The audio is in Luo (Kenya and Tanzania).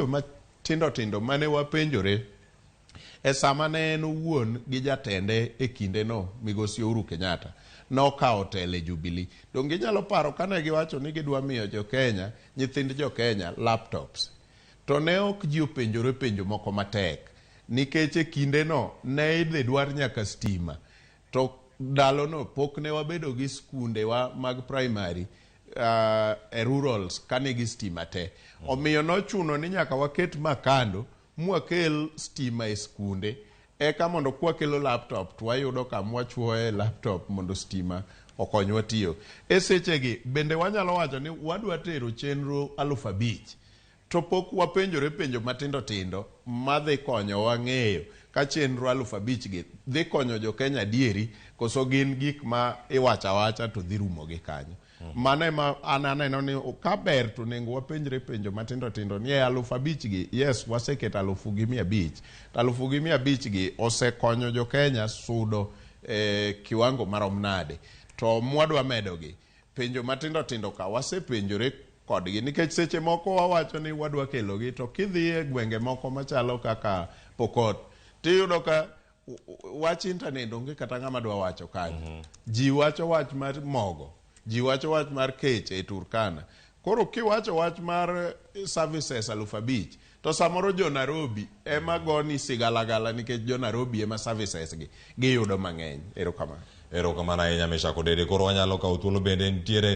gigo matindo tindo mane wapenjore e sama ne en owuon gi jatende e kinde no Migosi Uhuru Kenyatta nokawo tele Jubilee. Donge inyalo paro kane giwacho ni gidwa miyo jokenya, nyithind jokenya laptops. To ne ok ji openjore penjo moko matek. Nikech e kinde no ne idhi dwar nyaka stima. To ndalo no pok ne wabedo gi skunde wa mag primary e rurals kane gi stima te. Omiyo nochuno ni nyaka waket makando mwakel stima e skunde. Eka mondo kwakelo laptop to wayudo kama wachuoe laptop mondo stima okonywa tiyo. E sechegi bende wanyalo wacho ni wadwa tero chenro 5,000. To pok wapenjore penjo matindo tindo madhi konyo wang'eyo ka chenro 5,000 gi dhi konyo jokenya dieri koso gin gik ma iwacha wacha to dhi rumo gi kanyo. Mane ma ananeno ni ka ber to nengo wapenjre penjo matindo tindo ni 5,000 gi, yes waseket 1,500. 1,500 gi osekonyo jokenya sudo kiwango marom nade. To mwadwa medo gi penjo matindo tindo ka wasepenjore kodgi nikech seche moko wawacho ni wadwa kelo gi to kidhi e gwenge moko machalo kaka Pokot tiyudo ka wach internet onge kata ng'ama dwa wacho kanyo. Ji wacho wach mar mogo, ji wacho wach mar kech e Turkana. Koro kiwacho wach mar services 5,000 to samoro jo Nairobi ema goni sigalagala nikech jo Nairobi ema services gi giyudo mang'eny. Erokamano. Erokamano ahinya Meshack Odede. Koro wanyalo kawo thuolo bende nitiere